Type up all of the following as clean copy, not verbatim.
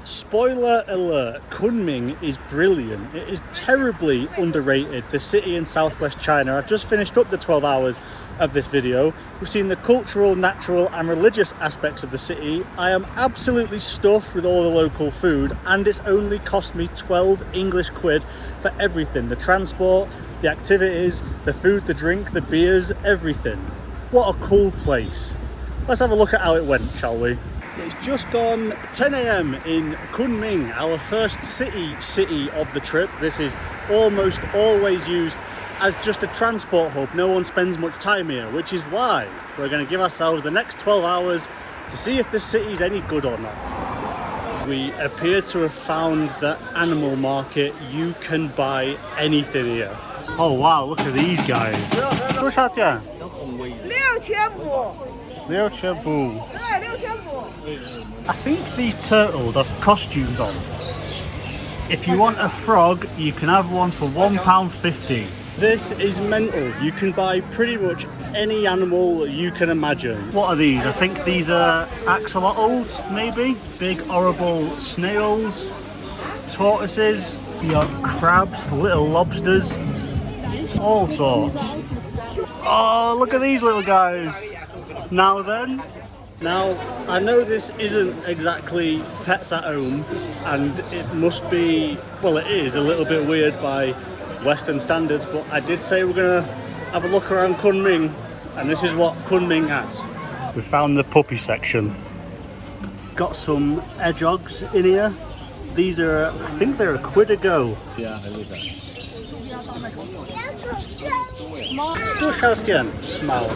Spoiler alert, Kunming is brilliant. It is terribly underrated, the city in southwest China. I've just finished up the 12 hours of this video. We've seen the cultural, natural and religious aspects of the city. I am absolutely stuffed with all the local food, and it's only cost me 12 English quid for everything. The transport, the activities, the food, the drink, the beers, everything. What a cool place. Let's have a look at how it went, shall we? It's just gone 10 a.m. in Kunming, our first city of the trip. This is almost always used as just a transport hub. No one spends much time here, which is why we're going to give ourselves the next 12 hours to see if the city's any good or not. We appear to have found the animal market. You can buy anything here. Oh wow, look at these guys. 多少钱？6000 baht. I think these turtles have costumes on. If you want a frog, you can have one for £1.50. This is mental. You can buy pretty much any animal you can imagine. What are these? I think these are axolotls, maybe? Big horrible snails, tortoises, you got crabs, little lobsters, all sorts. Oh, look at these little guys. Now then, now I know this isn't exactly pets at home, and it must be, well it is a little bit weird by Western standards, but I did say we're gonna have a look around Kunming, and this is what Kunming has. We found the puppy section. Got some hedgehogs in here. These are, I think they're a quid a go. Yeah, I love that. 多少钱？猫。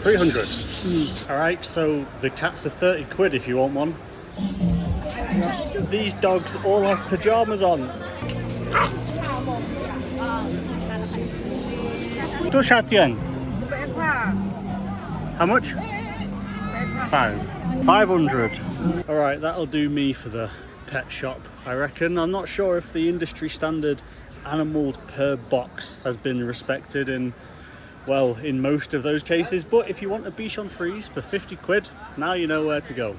300. Alright, so the cats are 30 quid if you want one. These dogs all have pajamas on. 多少钱？ How much? 500. Alright, that'll do me for the pet shop, I reckon. I'm not sure if the industry standard animals per box has been respected in most of those cases, but if you want a Bichon Frise for 50 quid, now you know where to go.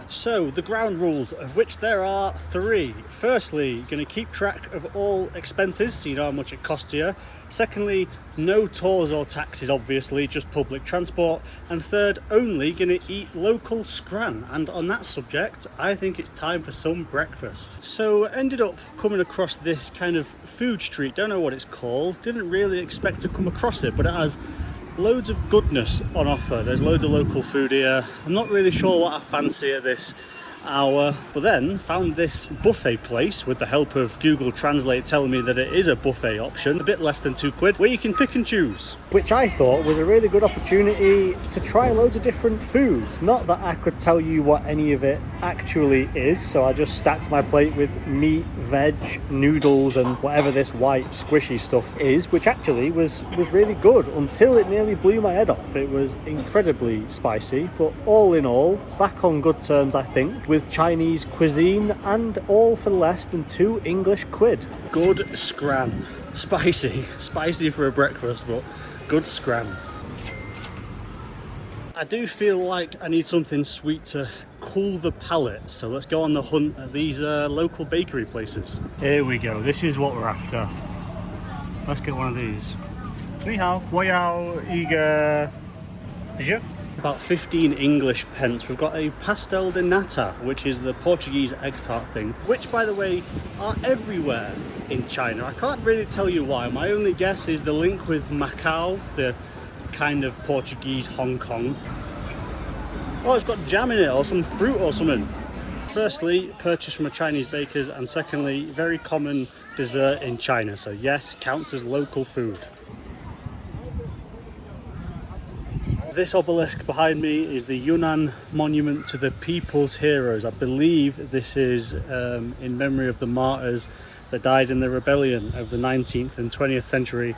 So, the ground rules, of which there are 3. Firstly, going to keep track of all expenses, so you know how much it costs you. Secondly, no tolls or taxes, obviously, just public transport. And third, only going to eat local scran. And on that subject, I think it's time for some breakfast. So, ended up coming across this kind of food street, don't know what it's called, didn't really expect to come across it, but it has loads of goodness on offer. There's loads of local food here. I'm not really sure what I fancy at this hour, but then found this buffet place with the help of Google Translate telling me that it is a buffet option, a bit less than 2 quid, where you can pick and choose, which I thought was a really good opportunity to try loads of different foods. Not that I could tell you what any of it actually is, so I just stacked my plate with meat, veg, noodles and whatever this white squishy stuff is, which actually was really good until it nearly blew my head off. It was incredibly spicy, but all in all, back on good terms I think with Chinese cuisine, and all for less than 2 English quid. Good scran. Spicy for a breakfast, but good scran. I do feel like I need something sweet to cool the palate, so let's go on the hunt at these local bakery places. Here we go, this is what we're after. Let's get one of these. 你好，我要一个 About 15 English pence. We've got a pastel de nata, which is the Portuguese egg tart thing, which by the way are everywhere in China. I can't really tell you why. My only guess is the link with Macau, the kind of Portuguese Hong Kong. Oh, it's got jam in it or some fruit or something. Firstly, purchased from a Chinese baker's, and secondly, very common dessert in China. So yes, counts as local food. This obelisk behind me is the Yunnan Monument to the People's Heroes. I believe this is in memory of the martyrs that died in the rebellion of the 19th and 20th century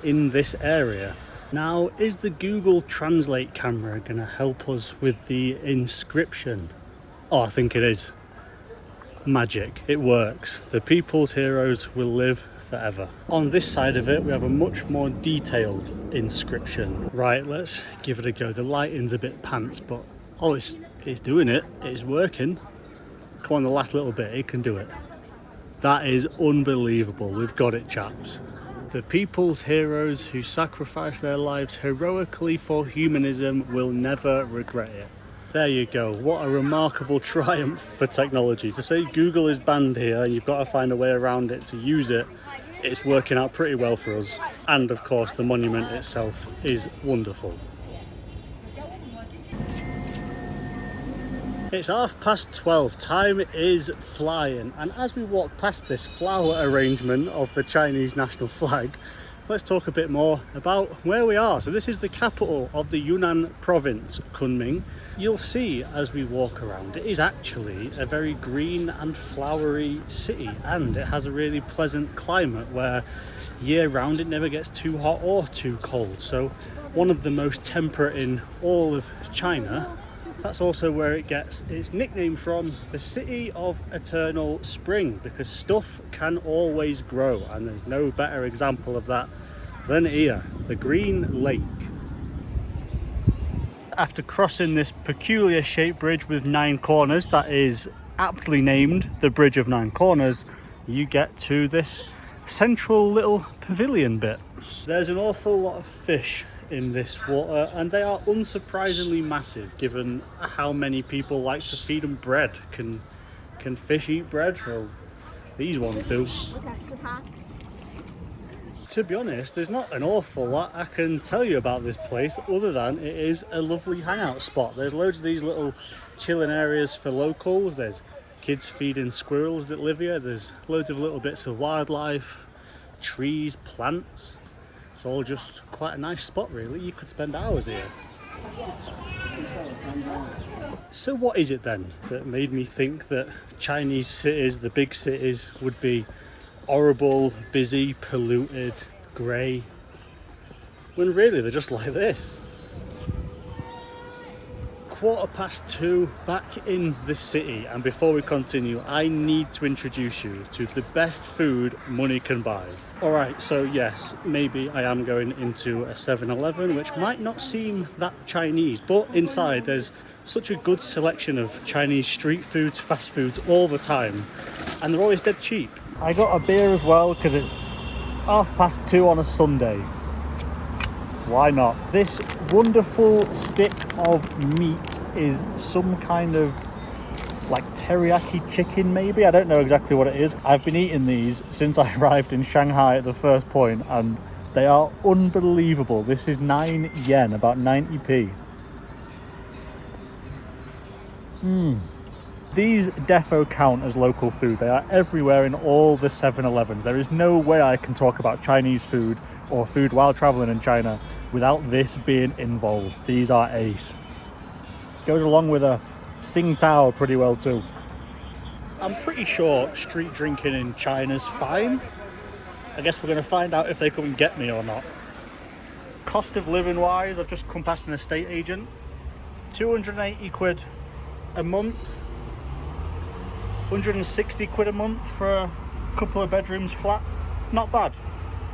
in this area. Now, is the Google Translate camera going to help us with the inscription? Oh, I think it is. Magic. It works. The People's Heroes will live forever. On this side of it, we have a much more detailed inscription. Right, let's give it a go. The lighting's a bit pants, but Oh, it's doing it. It's working. Come on, the last little bit. It can do it. That is unbelievable. We've got it, chaps. The people's heroes who sacrificed their lives heroically for humanism will never regret it. There you go. What a remarkable triumph for technology. To say Google is banned here and you've got to find a way around it to use it, it's working out pretty well for us. And of course, the monument itself is wonderful. It's 12:30, time is flying, and as we walk past this flower arrangement of the Chinese national flag, let's talk a bit more about where we are. So this is the capital of the Yunnan province, Kunming. You'll see as we walk around, it is actually a very green and flowery city, and it has a really pleasant climate where year round it never gets too hot or too cold. So one of the most temperate in all of China. That's also where it gets its nickname from, the City of Eternal Spring, because stuff can always grow, and there's no better example of that than here, the Green Lake. After crossing this peculiar shaped bridge with 9 corners, that is aptly named the Bridge of 9 Corners, you get to this central little pavilion bit. There's an awful lot of fish in this water, and they are unsurprisingly massive given how many people like to feed them bread. Can fish eat bread? Well, these ones do. To be honest, there's not an awful lot I can tell you about this place other than it is a lovely hangout spot. There's loads of these little chilling areas for locals. There's kids feeding squirrels that live here. There's loads of little bits of wildlife, trees, plants. It's all just quite a nice spot, really. You could spend hours here. So what is it then that made me think that Chinese cities, the big cities, would be horrible, busy, polluted, grey, when really they're just like this? 2:15 back in the city, and before we continue, I need to introduce you to the best food money can buy. Alright, so yes, maybe I am going into a 7-Eleven, which might not seem that Chinese, but inside there's such a good selection of Chinese street foods, fast foods all the time, and they're always dead cheap. I got a beer as well because it's 2:30 on a Sunday. Why not? This wonderful stick of meat is some kind of like teriyaki chicken maybe? I don't know exactly what it is. I've been eating these since I arrived in Shanghai at the first point, and they are unbelievable. This is 9 yen, about 90p. These defo count as local food. They are everywhere in all the 7-Elevens. There is no way I can talk about Chinese food or food while traveling in China without this being involved. These are ace. Goes along with a Sing Tao pretty well too. I'm pretty sure street drinking in China's fine. I guess we're going to find out if they come and get me or not. Cost of living wise, I've just come past an estate agent. 280 quid a month. 160 quid a month for a couple of bedrooms flat. Not bad.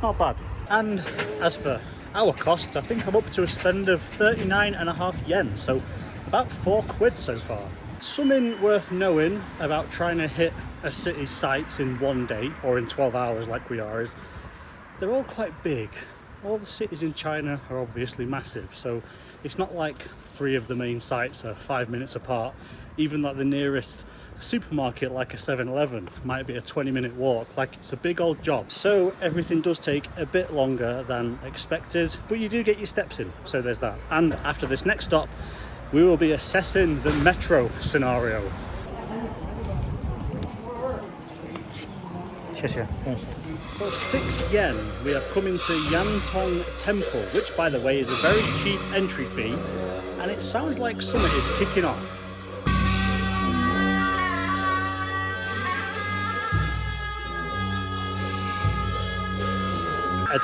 Not bad. And as for our costs, I think I'm up to a spend of 39.5 yen, so about 4 quid so far. Something worth knowing about trying to hit a city's sights in one day, or in 12 hours like we are, is they're all quite big. All the cities in China are obviously massive, so it's not like 3 of the main sites are 5 minutes apart. Even like the nearest supermarket, like a 7-Eleven, might be a 20-minute walk. Like, it's a big old job, so everything does take a bit longer than expected, but you do get your steps in, so there's that. And after this next stop, we will be assessing the metro scenario. For 6 yen, we are coming to Yantong Temple, which, by the way, is a very cheap entry fee, and it sounds like summer is kicking off.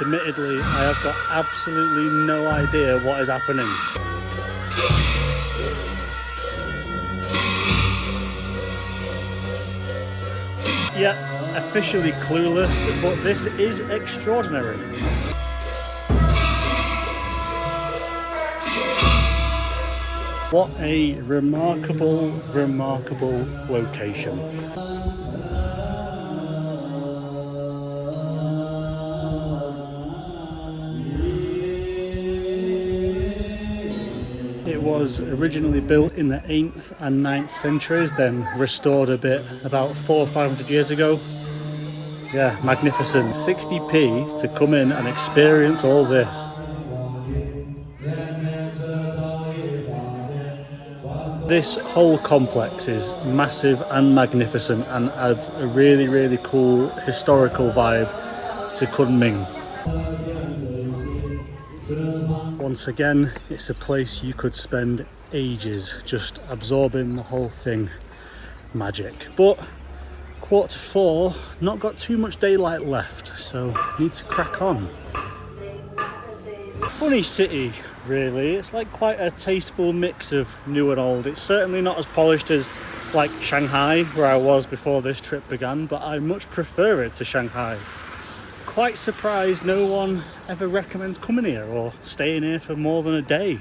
Admittedly, I have got absolutely no idea what is happening. Yeah, officially clueless, but this is extraordinary. What a remarkable, remarkable location. It was originally built in the 8th and 9th centuries, then restored a bit about 400 or 500 years ago. Yeah, magnificent. 60p to come in and experience all this. This whole complex is massive and magnificent and adds a really, really cool historical vibe to Kunming. Once again, it's a place you could spend ages just absorbing the whole thing. Magic. But 3:45, not got too much daylight left, so need to crack on. Funny city, really. It's like quite a tasteful mix of new and old. It's certainly not as polished as like Shanghai, where I was before this trip began, but I much prefer it to Shanghai. Quite surprised no one ever recommends coming here or staying here for more than a day.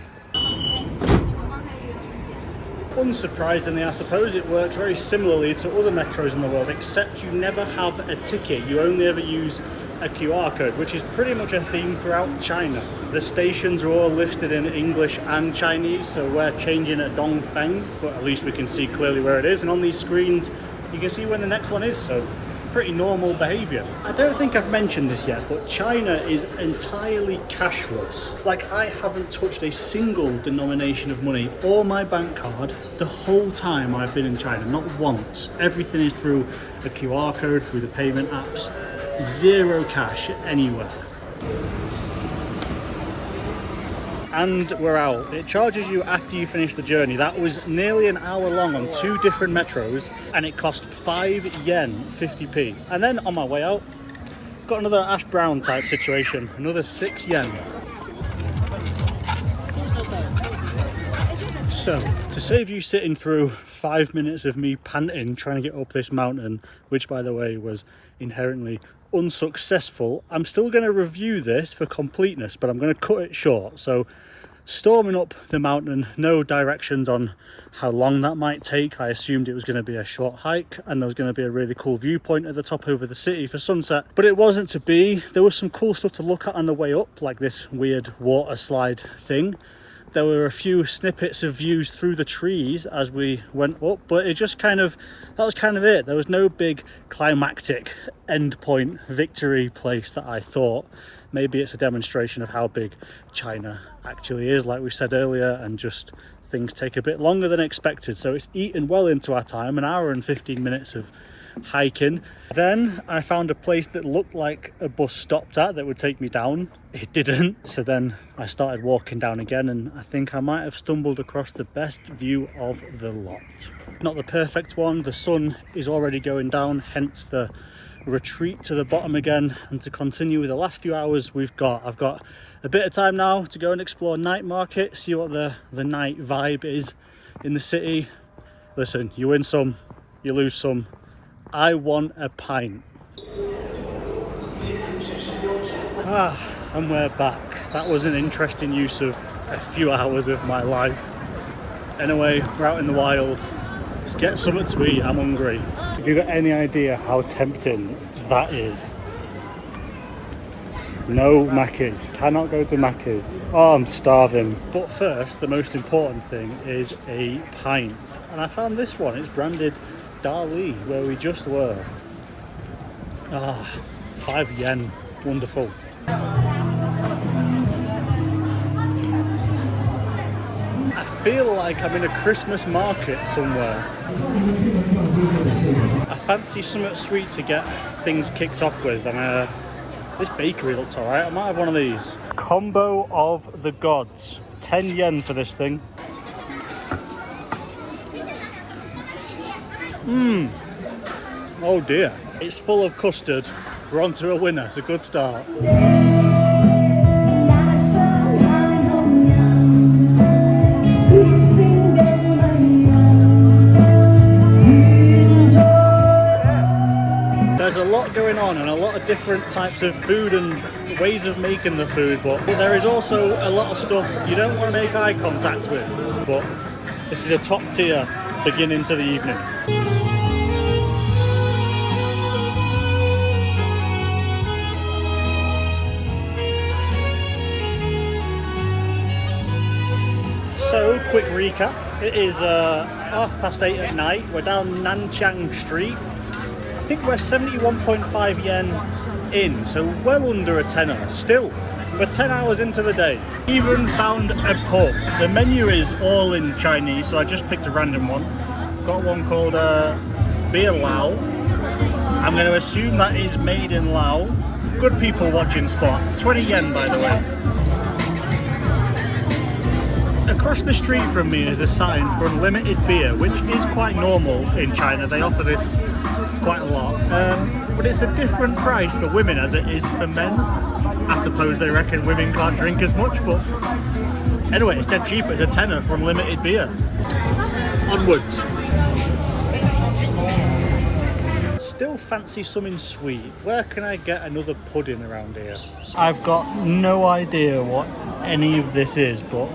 Unsurprisingly, I suppose it works very similarly to other metros in the world, except you never have a ticket. You only ever use a QR code, which is pretty much a theme throughout China. The stations are all listed in English and Chinese, so we're changing at Dongfeng, but at least we can see clearly where it is. And on these screens, you can see when the next one is, so pretty normal behaviour. I don't think I've mentioned this yet, but China is entirely cashless. Like, I haven't touched a single denomination of money or my bank card the whole time I've been in China, not once. Everything is through a QR code, through the payment apps. Zero cash anywhere. And we're out. It charges you after you finish the journey. That was nearly an hour long on 2 different metros, and it cost 5 yen, 50p. And then on my way out, got another Ash Brown type situation, another 6 yen. So, to save you sitting through 5 minutes of me panting trying to get up this mountain, which by the way was inherently unsuccessful, I'm still going to review this for completeness, but I'm going to cut it short. So, storming up the mountain, no directions on how long that might take. I assumed it was going to be a short hike and there was going to be a really cool viewpoint at the top over the city for sunset, but it wasn't to be. There was some cool stuff to look at on the way up, like this weird water slide thing. There were a few snippets of views through the trees as we went up, but it just that was kind of it. There was no big climactic endpoint victory place that I thought. Maybe it's a demonstration of how big China actually is, like we said earlier, and just things take a bit longer than expected. So it's eaten well into our time, an hour and 15 minutes of hiking. Then I found a place that looked like a bus stopped at that would take me down. It didn't. So then I started walking down again, and I think I might have stumbled across the best view of the lot. Not the perfect one. The sun is already going down, hence the retreat to the bottom again, and to continue with the last few hours I've got a bit of time now to go and explore night market, see what the night vibe is in the city. Listen, you win some, you lose some. I want a pint. And we're back. That was an interesting use of a few hours of my life. Anyway, we're out in the wild. Let's get something to eat. I'm hungry. Have you got any idea how tempting that is? No Macca's. Cannot go to Macca's. Oh, I'm starving. But first, the most important thing is a pint. And I found this one. It's branded Dali, where we just were. 5 yen. Wonderful. I feel like I'm in a Christmas market somewhere. I fancy something sweet to get things kicked off with, and this bakery looks alright. I might have one of these. Combo of the gods. 10 yen for this thing. Oh dear. It's full of custard. We're on to a winner. It's a good start. There's a lot going on and a lot of different types of food and ways of making the food, but there is also a lot of stuff you don't want to make eye contact with. But This is a top tier beginning to the evening. So, quick recap. It is 8:30 at night. We're down Nanchang Street. I think we're 71.5 yen in, so well under a tenner. Still, we're 10 hours into the day. Even found a pub. The menu is all in Chinese, so I just picked a random one. Got one called Beer Lao. I'm going to assume that is made in Lao. Good people watching spot. 20 yen, by the way. Across the street from me is a sign for unlimited beer, which is quite normal in China. They offer this quite a lot. But it's a different price for women as it is for men. I suppose they reckon women can't drink as much, but anyway, it's dead cheap. It's a tenner for unlimited beer. Onwards. Still fancy something sweet. Where can I get another pudding around here? I've got no idea what any of this is, but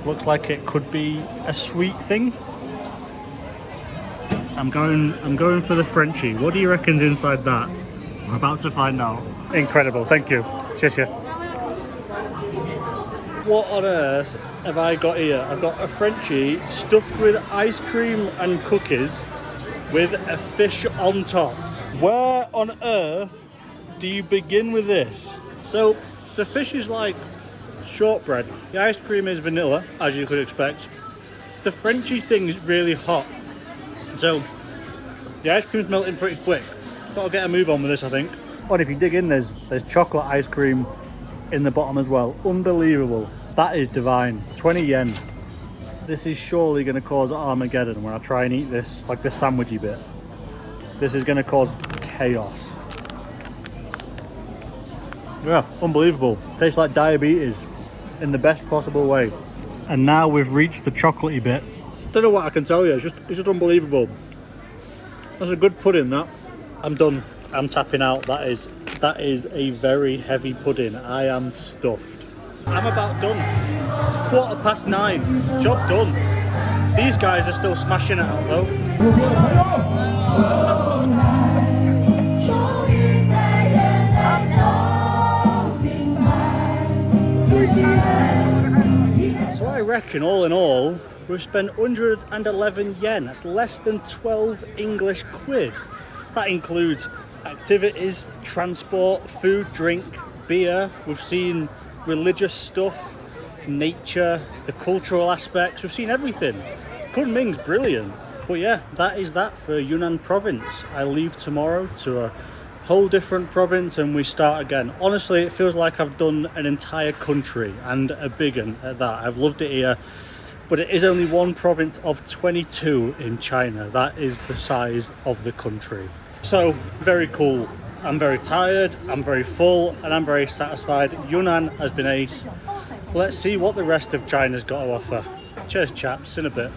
looks like it could be a sweet thing. I'm going for the Frenchie. What do you reckon's inside that? We're about to find out. Incredible, thank you. 谢谢. What on earth have I got here? I've got a Frenchie stuffed with ice cream and cookies with a fish on top. Where on earth do you begin with this? So the fish is like shortbread. The ice cream is vanilla, as you could expect. The Frenchie thing is really hot, so the ice cream's melting pretty quick. Gotta get a move on with this, I think. Oh, and if you dig in, there's chocolate ice cream in the bottom as well. Unbelievable. That is divine. 20 yen. This is surely going to cause Armageddon when I try and eat this, like the sandwichy bit. This is going to cause chaos. Yeah, unbelievable. Tastes like diabetes in the best possible way. And now we've reached the chocolatey bit. Don't know what I can tell you. It's just unbelievable. That's a good pudding, that. I'm done. I'm tapping out. That is a very heavy pudding. I am stuffed. I'm about done. It's 9:15. Job done. These guys are still smashing it out though. So I reckon all in all, we've spent 111 yen. That's less than 12 English quid. That includes activities, transport, food, drink, beer. We've seen religious stuff, nature, the cultural aspects. We've seen everything. Kunming's brilliant. But yeah, that is that for Yunnan province. I leave tomorrow to a whole different province and we start again. Honestly, it feels like I've done an entire country, and a big one at that. I've loved it here, but it is only one province of 22 in China. That is the size of the country. So, very cool. I'm very tired, I'm very full, and I'm very satisfied. Yunnan has been ace. Let's see what the rest of China's got to offer. Cheers chaps, in a bit.